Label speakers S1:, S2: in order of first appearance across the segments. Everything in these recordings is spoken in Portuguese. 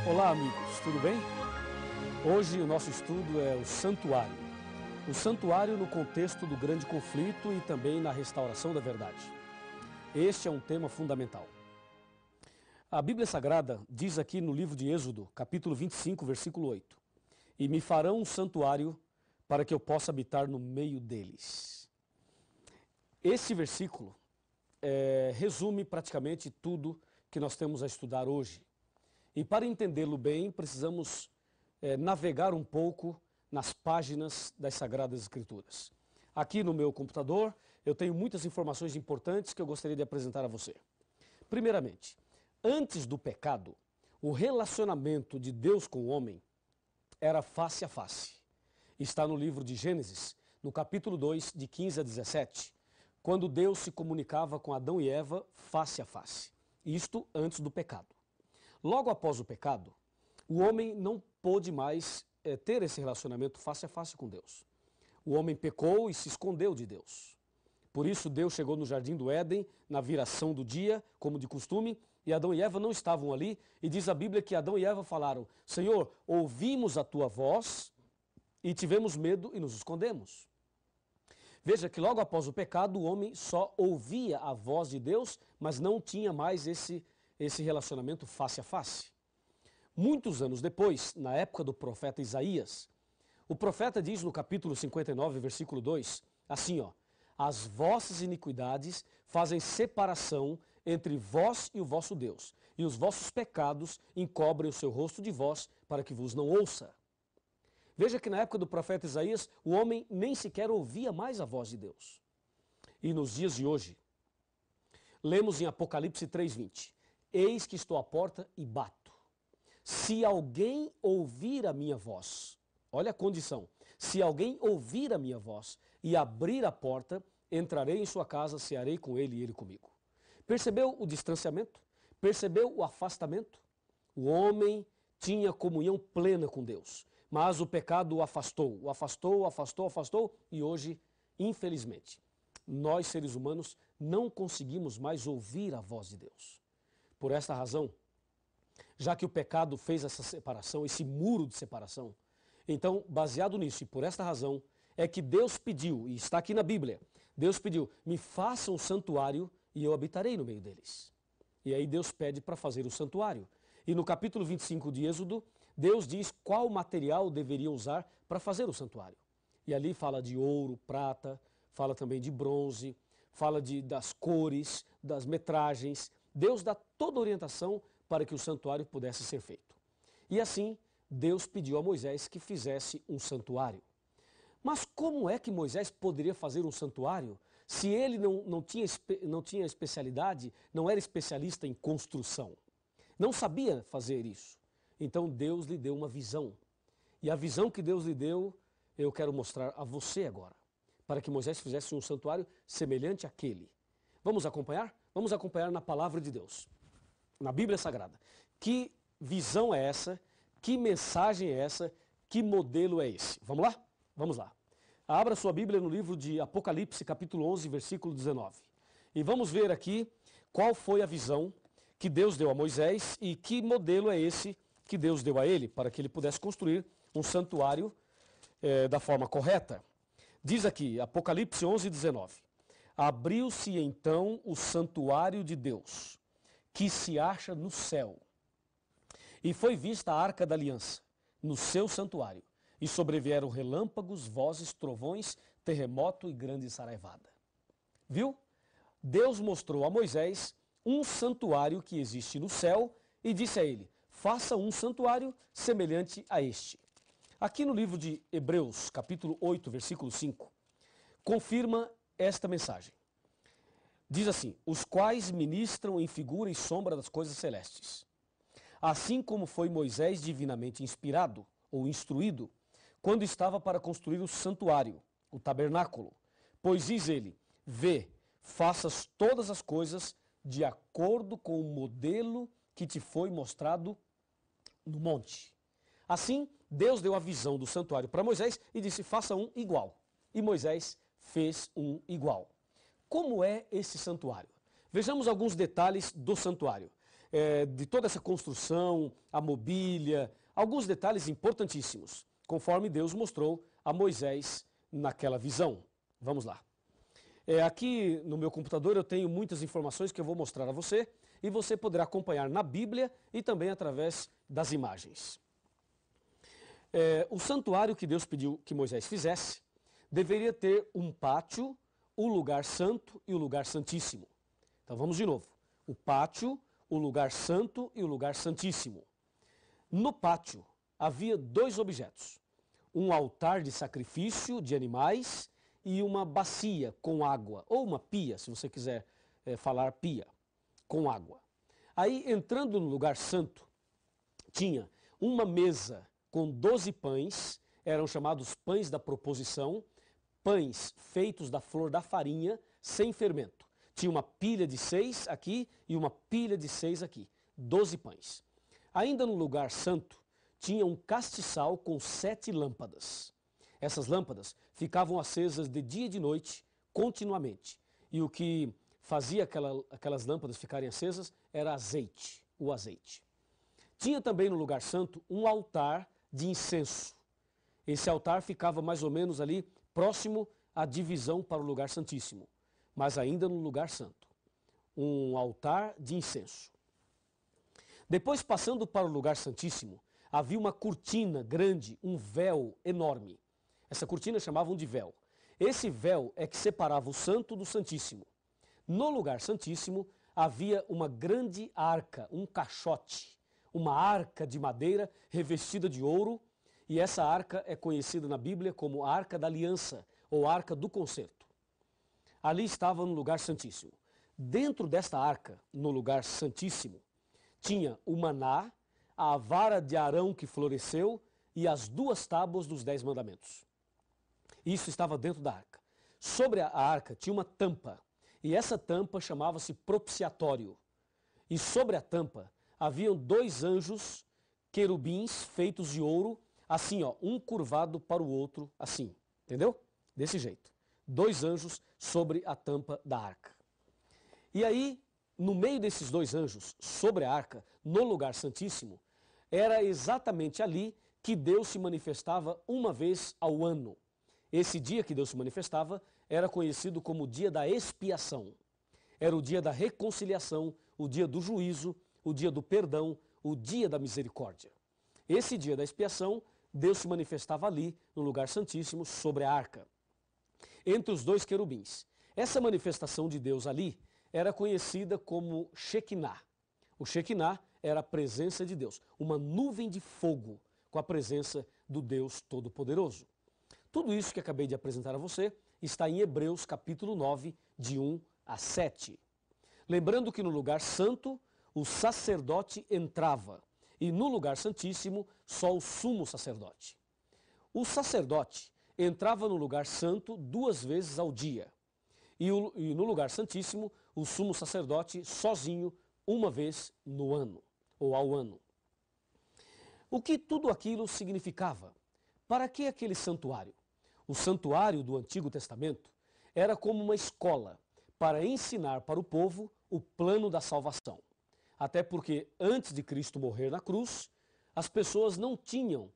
S1: Olá, amigos, tudo bem? Hoje o nosso estudo é o santuário. O santuário no contexto do grande conflito e também na restauração da verdade. Este é um tema fundamental. A Bíblia Sagrada diz aqui no livro de Êxodo, capítulo 25, versículo 8: E me farão um santuário para que eu possa habitar no meio deles. Esse versículo resume praticamente tudo que nós temos a estudar hoje. E para entendê-lo bem, precisamos navegar um pouco nas páginas das Sagradas Escrituras. Aqui no meu computador, eu tenho muitas informações importantes que eu gostaria de apresentar a você. Primeiramente, antes do pecado, o relacionamento de Deus com o homem era face a face. Está no livro de Gênesis, no capítulo 2, de 15 a 17, quando Deus se comunicava com Adão e Eva face a face. Isto antes do pecado. Logo após o pecado, o homem não pôde mais ter esse relacionamento face a face com Deus. O homem pecou e se escondeu de Deus. Por isso Deus chegou no jardim do Éden, na viração do dia, como de costume, e Adão e Eva não estavam ali, e diz a Bíblia que Adão e Eva falaram: Senhor, ouvimos a tua voz e tivemos medo e nos escondemos. Veja que logo após o pecado, o homem só ouvia a voz de Deus, mas não tinha mais esse relacionamento face a face. Muitos anos depois, na época do profeta Isaías, o profeta diz no capítulo 59, versículo 2, assim, ó: As vossas iniquidades fazem separação entre vós e o vosso Deus, e os vossos pecados encobrem o seu rosto de vós, para que vos não ouça. Veja que na época do profeta Isaías, o homem nem sequer ouvia mais a voz de Deus. E nos dias de hoje, lemos em Apocalipse 3:20, Eis que estou à porta e bato. Se alguém ouvir a minha voz, olha a condição, se alguém ouvir a minha voz e abrir a porta, entrarei em sua casa, cearei com ele e ele comigo. Percebeu o distanciamento? Percebeu o afastamento? O homem tinha comunhão plena com Deus, mas o pecado o afastou, e hoje, infelizmente, nós seres humanos não conseguimos mais ouvir a voz de Deus. Por esta razão, já que o pecado fez essa separação, esse muro de separação, então, baseado nisso e por esta razão, é que Deus pediu, e está aqui na Bíblia, Deus pediu: me faça um santuário e eu habitarei no meio deles. E aí Deus pede para fazer o santuário. E no capítulo 25 de Êxodo, Deus diz qual material deveria usar para fazer o santuário. E ali fala de ouro, prata, fala também de bronze, fala das cores, das metragens. Deus dá toda a orientação para que o santuário pudesse ser feito. E assim, Deus pediu a Moisés que fizesse um santuário. Mas como é que Moisés poderia fazer um santuário se ele não tinha especialidade, não era especialista em construção? Não sabia fazer isso. Então Deus lhe deu uma visão. E a visão que Deus lhe deu, eu quero mostrar a você agora, para que Moisés fizesse um santuário semelhante àquele. Vamos acompanhar? Vamos acompanhar na palavra de Deus, na Bíblia Sagrada. Que visão é essa? Que mensagem é essa? Que modelo é esse? Vamos lá? Vamos lá. Abra sua Bíblia no livro de Apocalipse, capítulo 11, versículo 19. E vamos ver aqui qual foi a visão que Deus deu a Moisés e que modelo é esse que Deus deu a ele, para que ele pudesse construir um santuário da forma correta. Diz aqui, Apocalipse 11, 19. Abriu-se então o santuário de Deus, que se acha no céu. E foi vista a arca da aliança, no seu santuário. E sobrevieram relâmpagos, vozes, trovões, terremoto e grande saraivada. Viu? Deus mostrou a Moisés um santuário que existe no céu e disse a ele: faça um santuário semelhante a este. Aqui no livro de Hebreus, capítulo 8, versículo 5, confirma esta mensagem. Diz assim: os quais ministram em figura e sombra das coisas celestes. Assim como foi Moisés divinamente inspirado ou instruído, quando estava para construir o santuário, o tabernáculo. Pois diz ele: vê, faças todas as coisas de acordo com o modelo que te foi mostrado no monte. Assim, Deus deu a visão do santuário para Moisés e disse: faça um igual. E Moisés fez um igual. Como é esse santuário? Vejamos alguns detalhes do santuário. de toda essa construção, a mobília, alguns detalhes importantíssimos, conforme Deus mostrou a Moisés naquela visão. Vamos lá. Aqui no meu computador eu tenho muitas informações que eu vou mostrar a você e você poderá acompanhar na Bíblia e também através das imagens. O santuário que Deus pediu que Moisés fizesse deveria ter um pátio, o lugar santo e o lugar santíssimo. Então vamos de novo. O pátio, o lugar santo e o lugar santíssimo. No pátio havia dois objetos. Um altar de sacrifício de animais e uma bacia com água, ou uma pia, se você quiser falar pia, com água. Aí, entrando no lugar santo, tinha uma mesa com 12 pães, eram chamados pães da proposição, pães feitos da flor da farinha, sem fermento. Tinha uma pilha de 6 aqui e uma pilha de 6 aqui, 12 pães. Ainda no lugar santo, tinha um castiçal com 7 lâmpadas. Essas lâmpadas ficavam acesas de dia e de noite, continuamente. E o que fazia aquelas lâmpadas ficarem acesas era azeite, o azeite. Tinha também no lugar santo um altar de incenso. Esse altar ficava mais ou menos ali próximo à divisão para o lugar santíssimo, mas ainda no lugar santo. Um altar de incenso. Depois, passando para o lugar santíssimo, havia uma cortina grande, um véu enorme. Essa cortina chamavam de véu. Esse véu é que separava o santo do santíssimo. No lugar santíssimo havia uma grande arca, um caixote, uma arca de madeira revestida de ouro, e essa arca é conhecida na Bíblia como a Arca da Aliança, ou Arca do Concerto. Ali estava no lugar santíssimo. Dentro desta arca, no lugar santíssimo, tinha o maná, a vara de Arão que floresceu e as 2 tábuas dos 10 mandamentos. Isso estava dentro da arca. Sobre a arca tinha uma tampa, e essa tampa chamava-se propiciatório. E sobre a tampa haviam 2 anjos querubins feitos de ouro, assim, ó, um curvado para o outro, assim, entendeu? Desse jeito. 2 anjos sobre a tampa da arca. E aí, no meio desses 2 anjos, sobre a arca, no lugar santíssimo, era exatamente ali que Deus se manifestava uma vez ao ano. Esse dia que Deus se manifestava era conhecido como o dia da expiação. Era o dia da reconciliação, o dia do juízo, o dia do perdão, o dia da misericórdia. Esse dia da expiação, Deus se manifestava ali, no lugar santíssimo, sobre a arca, entre os 2 querubins. Essa manifestação de Deus ali era conhecida como Shekinah. O Shekinah era a presença de Deus, uma nuvem de fogo com a presença do Deus Todo-Poderoso. Tudo isso que acabei de apresentar a você está em Hebreus capítulo 9, de 1 a 7. Lembrando que no lugar santo, o sacerdote entrava, e no lugar santíssimo, só o sumo sacerdote. O sacerdote entrava no lugar santo 2 vezes ao dia, e no lugar santíssimo, o sumo sacerdote sozinho, 1 vez no ano, ou ao ano. O que tudo aquilo significava? Para que aquele santuário? O santuário do Antigo Testamento era como uma escola para ensinar para o povo o plano da salvação. Até porque antes de Cristo morrer na cruz, as pessoas não tinham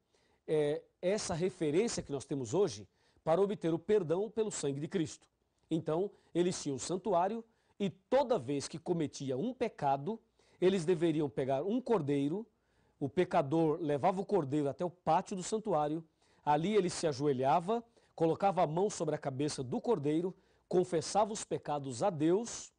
S1: essa referência que nós temos hoje para obter o perdão pelo sangue de Cristo. Então, eles tinham o santuário e toda vez que cometia um pecado, eles deveriam pegar um cordeiro, o pecador levava o cordeiro até o pátio do santuário, ali ele se ajoelhava, colocava a mão sobre a cabeça do cordeiro, confessava os pecados a Deus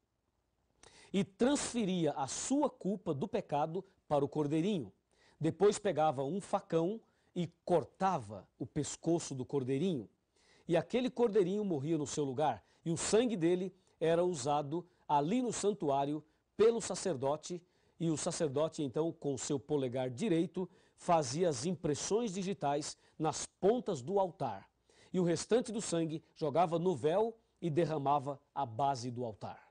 S1: e transferia a sua culpa do pecado para o cordeirinho. Depois pegava um facão e cortava o pescoço do cordeirinho. E aquele cordeirinho morria no seu lugar, e o sangue dele era usado ali no santuário pelo sacerdote, e o sacerdote então com o seu polegar direito fazia as impressões digitais nas pontas do altar. E o restante do sangue jogava no véu e derramava à base do altar.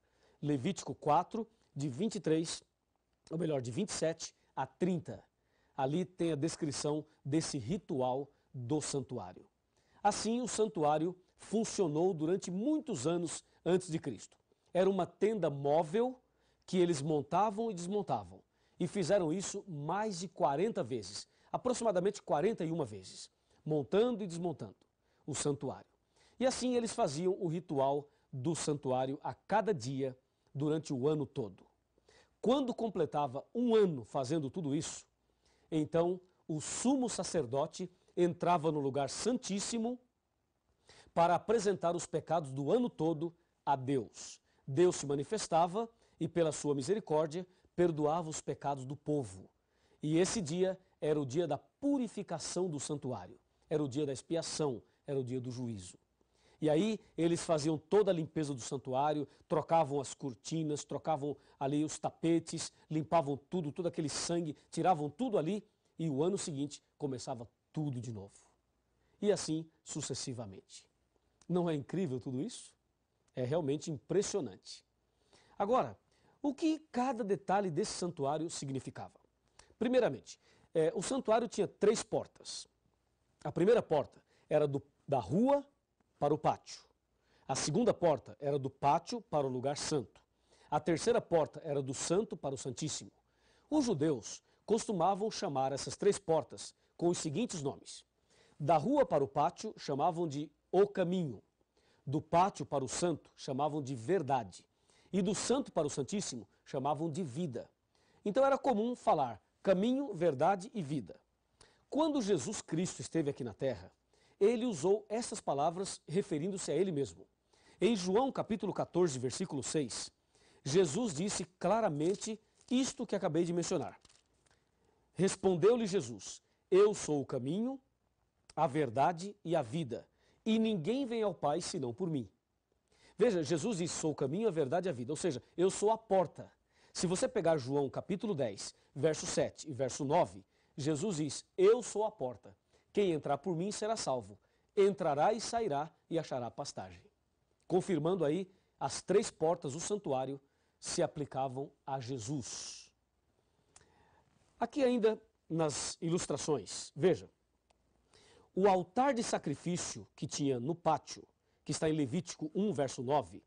S1: Levítico 4, de 23, ou melhor, de 27 a 30. Ali tem a descrição desse ritual do santuário. Assim, o santuário funcionou durante muitos anos antes de Cristo. Era uma tenda móvel que eles montavam e desmontavam. e fizeram isso mais de 40 vezes, aproximadamente 41 vezes, montando e desmontando o santuário. E assim eles faziam o ritual do santuário a cada dia durante o ano todo. Quando completava um ano fazendo tudo isso, então o sumo sacerdote entrava no lugar santíssimo para apresentar os pecados do ano todo a Deus. Deus se manifestava e, pela sua misericórdia, perdoava os pecados do povo. E esse dia era o dia da purificação do santuário, era o dia da expiação, era o dia do juízo. E aí eles faziam toda a limpeza do santuário, trocavam as cortinas, trocavam ali os tapetes, limpavam tudo, todo aquele sangue, tiravam tudo ali e o ano seguinte começava tudo de novo. E assim sucessivamente. Não é incrível tudo isso? É realmente impressionante. Agora, o que cada detalhe desse santuário significava? Primeiramente, o santuário tinha 3 portas. A primeira porta era da rua para o pátio. A segunda porta era do pátio para o lugar santo. A terceira porta era do santo para o santíssimo. Os judeus costumavam chamar essas 3 portas com os seguintes nomes. Da rua para o pátio chamavam de o caminho. Do pátio para o santo chamavam de verdade. E do santo para o santíssimo chamavam de vida. Então era comum falar caminho, verdade e vida. Quando Jesus Cristo esteve aqui na terra, ele usou essas palavras referindo-se a ele mesmo. Em João capítulo 14, versículo 6, Jesus disse claramente isto que acabei de mencionar. Respondeu-lhe Jesus, eu sou o caminho, a verdade e a vida, e ninguém vem ao Pai senão por mim. Veja, Jesus disse, sou o caminho, a verdade e a vida, ou seja, eu sou a porta. Se você pegar João capítulo 10, verso 7 e verso 9, Jesus diz, eu sou a porta. Quem entrar por mim será salvo. Entrará e sairá e achará pastagem. Confirmando aí, as 3 portas do santuário se aplicavam a Jesus. Aqui ainda nas ilustrações, veja, o altar de sacrifício que tinha no pátio, que está em Levítico 1, verso 9,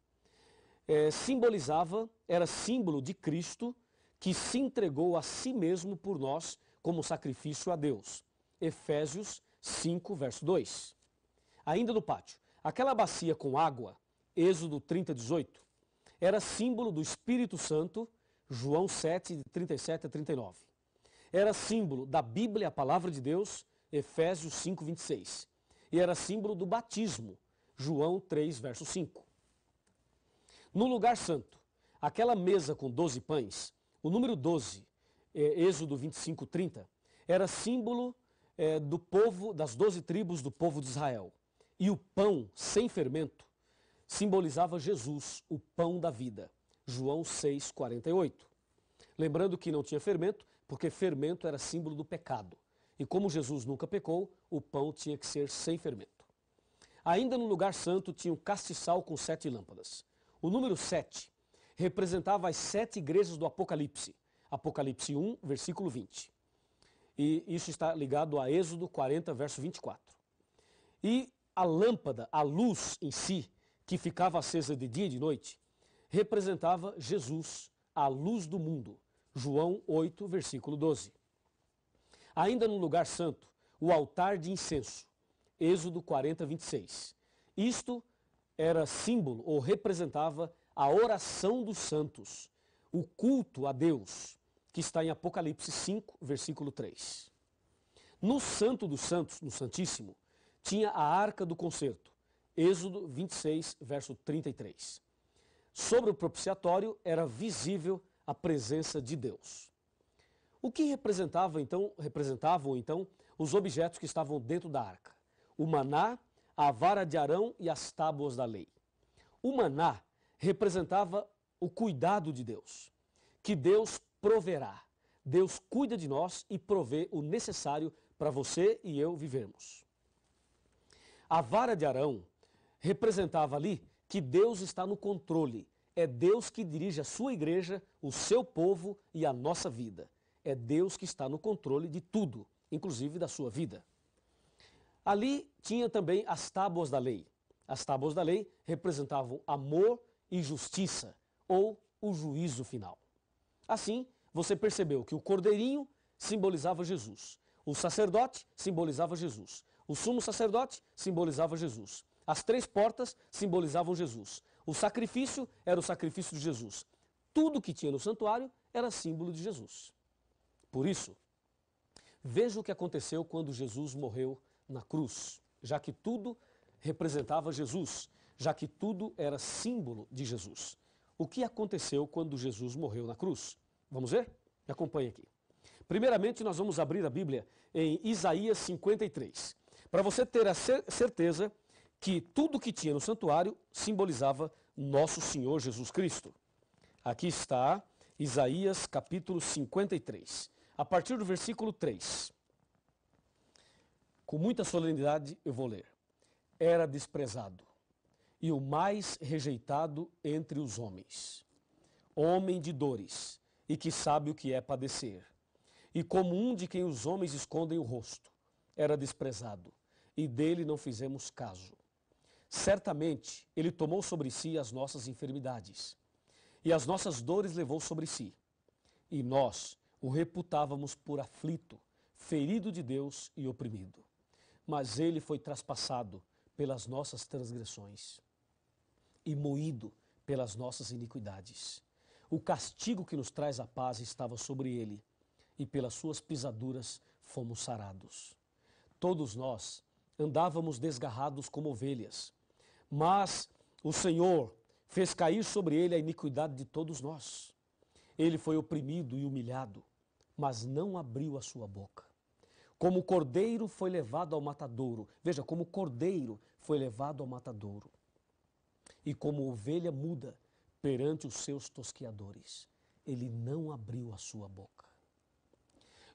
S1: era símbolo de Cristo que se entregou a si mesmo por nós como sacrifício a Deus. Efésios 5, verso 2. Ainda no pátio, aquela bacia com água, Êxodo 30, 18, era símbolo do Espírito Santo, João 7, de 37 a 39. Era símbolo da Bíblia, a palavra de Deus, Efésios 5, 26. E era símbolo do batismo, João 3, verso 5. No lugar santo, aquela mesa com 12 pães, o número 12, Êxodo 25, 30, era símbolo do povo, das 12 tribos do povo de Israel. E o pão sem fermento simbolizava Jesus, o pão da vida. João 6, 48. Lembrando que não tinha fermento, porque fermento era símbolo do pecado. E como Jesus nunca pecou, o pão tinha que ser sem fermento. Ainda no lugar santo tinha um castiçal com 7 lâmpadas. O número 7 representava as 7 igrejas do Apocalipse. Apocalipse 1, versículo 20. E isso está ligado a Êxodo 40, verso 24. E a lâmpada, a luz em si, que ficava acesa de dia e de noite, representava Jesus, a luz do mundo. João 8, versículo 12. Ainda no lugar santo, o altar de incenso. Êxodo 40, 26. Isto era símbolo ou representava a oração dos santos, o culto a Deus, que está em Apocalipse 5, versículo 3. No Santo dos Santos, no Santíssimo, tinha a Arca do Concerto, Êxodo 26, verso 33. Sobre o propiciatório era visível a presença de Deus. O que representavam então os objetos que estavam dentro da arca? O maná, a vara de Arão e as tábuas da lei. O maná representava o cuidado de Deus, que Deus proverá. Deus cuida de nós e provê o necessário para você e eu vivermos. A vara de Arão representava ali que Deus está no controle. É Deus que dirige a sua igreja, o seu povo e a nossa vida. É Deus que está no controle de tudo, inclusive da sua vida. Ali tinha também as tábuas da lei. As tábuas da lei representavam amor e justiça, ou o juízo final. Assim, você percebeu que o cordeirinho simbolizava Jesus, o sacerdote simbolizava Jesus, o sumo sacerdote simbolizava Jesus, as 3 portas simbolizavam Jesus, o sacrifício era o sacrifício de Jesus. Tudo que tinha no santuário era símbolo de Jesus. Por isso, veja o que aconteceu quando Jesus morreu na cruz, já que tudo representava Jesus, já que tudo era símbolo de Jesus. O que aconteceu quando Jesus morreu na cruz? Vamos ver? Me acompanhe aqui. Primeiramente, nós vamos abrir a Bíblia em Isaías 53, para você ter a certeza que tudo que tinha no santuário simbolizava nosso Senhor Jesus Cristo. Aqui está Isaías capítulo 53, a partir do versículo 3. Com muita solenidade eu vou ler. Era desprezado e o mais rejeitado entre os homens, homem de dores e que sabe o que é padecer. E como um de quem os homens escondem o rosto, era desprezado e dele não fizemos caso. Certamente ele tomou sobre si as nossas enfermidades e as nossas dores levou sobre si. E nós o reputávamos por aflito, ferido de Deus e oprimido. Mas ele foi traspassado pelas nossas transgressões e moído pelas nossas iniquidades. O castigo que nos traz a paz estava sobre ele, e pelas suas pisaduras fomos sarados. Todos nós andávamos desgarrados como ovelhas, mas o Senhor fez cair sobre ele a iniquidade de todos nós. Ele foi oprimido e humilhado, mas não abriu a sua boca. Como cordeiro foi levado ao matadouro, veja, como cordeiro foi levado ao matadouro, e como ovelha muda perante os seus tosqueadores, ele não abriu a sua boca.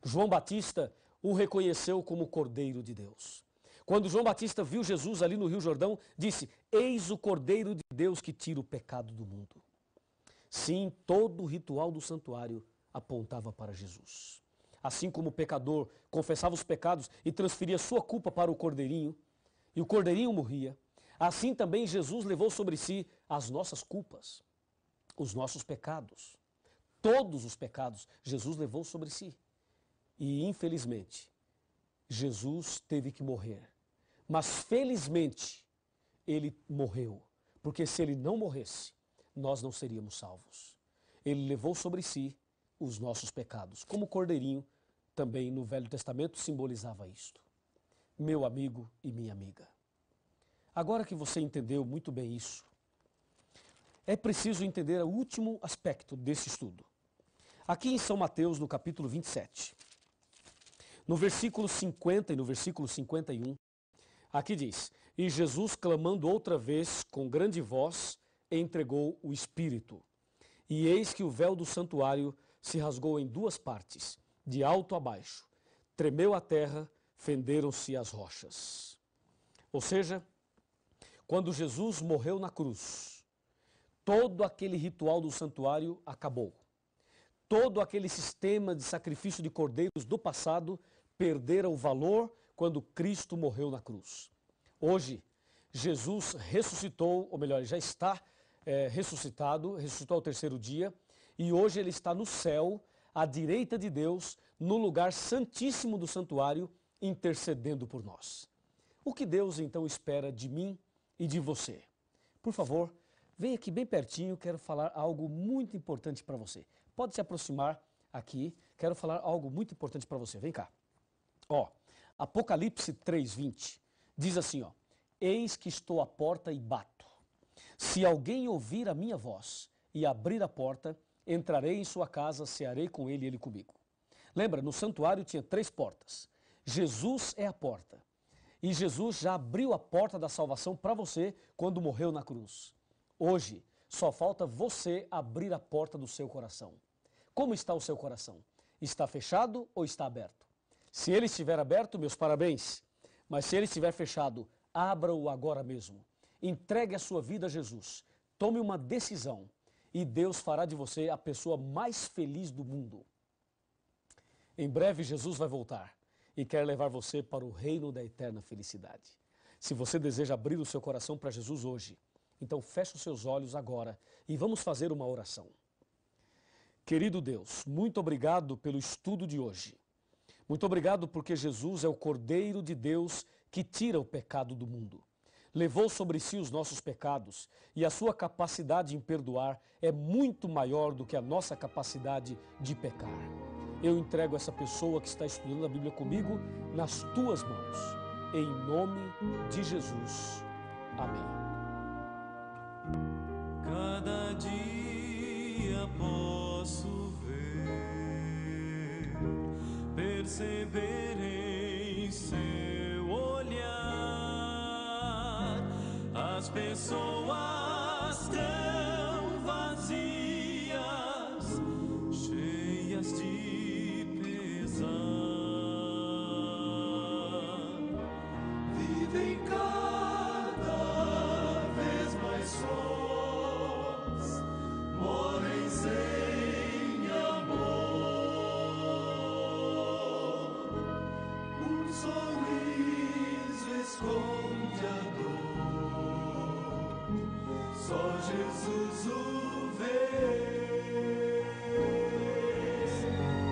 S1: João Batista o reconheceu como Cordeiro de Deus. Quando João Batista viu Jesus ali no Rio Jordão, disse: eis o Cordeiro de Deus que tira o pecado do mundo. Sim, todo o ritual do santuário apontava para Jesus. Assim como o pecador confessava os pecados e transferia sua culpa para o Cordeirinho, e o Cordeirinho morria, assim também Jesus levou sobre si as nossas culpas, os nossos pecados. Todos os pecados Jesus levou sobre si. E, infelizmente, Jesus teve que morrer. Mas, felizmente, ele morreu. Porque se ele não morresse, nós não seríamos salvos. Ele levou sobre si os nossos pecados. Como o cordeirinho, também no Velho Testamento, simbolizava isto. Meu amigo e minha amiga. Agora que você entendeu muito bem isso, é preciso entender o último aspecto desse estudo. Aqui em São Mateus, no capítulo 27, no versículo 50 e no versículo 51, aqui diz: e Jesus, clamando outra vez com grande voz, entregou o Espírito. E eis que o véu do santuário se rasgou em 2 partes, de alto a baixo. Tremeu a terra, fenderam-se as rochas. Ou seja, quando Jesus morreu na cruz, todo aquele ritual do santuário acabou. Todo aquele sistema de sacrifício de cordeiros do passado perdera o valor quando Cristo morreu na cruz. Hoje, Jesus ressuscitou, ou melhor, já está ressuscitou ao 3º dia, e hoje ele está no céu, à direita de Deus, no lugar santíssimo do santuário, intercedendo por nós. O que Deus então espera de mim e de você? Por favor, vem aqui bem pertinho, quero falar algo muito importante para você. Pode se aproximar aqui, quero falar algo muito importante para você. Vem cá. Apocalipse 3:20 diz assim, eis que estou à porta e bato. Se alguém ouvir a minha voz e abrir a porta, entrarei em sua casa, cearei com ele e ele comigo. Lembra, no santuário tinha 3 portas. Jesus é a porta. E Jesus já abriu a porta da salvação para você quando morreu na cruz. Hoje, só falta você abrir a porta do seu coração. Como está o seu coração? Está fechado ou está aberto? Se ele estiver aberto, meus parabéns. Mas se ele estiver fechado, abra-o agora mesmo. Entregue a sua vida a Jesus. Tome uma decisão e Deus fará de você a pessoa mais feliz do mundo. Em breve Jesus vai voltar e quer levar você para o reino da eterna felicidade. Se você deseja abrir o seu coração para Jesus hoje, então feche os seus olhos agora e vamos fazer uma oração. Querido Deus, muito obrigado pelo estudo de hoje. Muito obrigado porque Jesus é o Cordeiro de Deus que tira o pecado do mundo. Levou sobre si os nossos pecados e a sua capacidade em perdoar é muito maior do que a nossa capacidade de pecar. Eu entrego essa pessoa que está estudando a Bíblia comigo nas tuas mãos. Em nome de Jesus. Amém.
S2: Cada dia posso ver, perceber em seu olhar as pessoas tão vazias, cheias de pesar, vivem cada vez mais sós, morrem sem amor. Um sorriso esconde a dor, só Jesus o vê.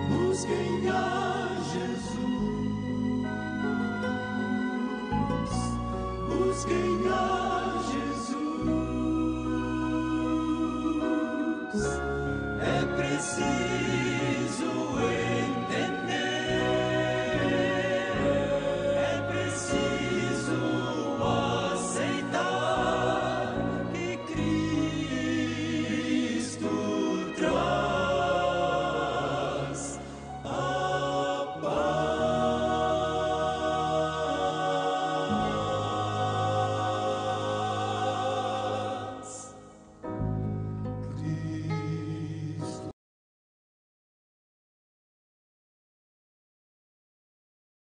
S2: Busquem a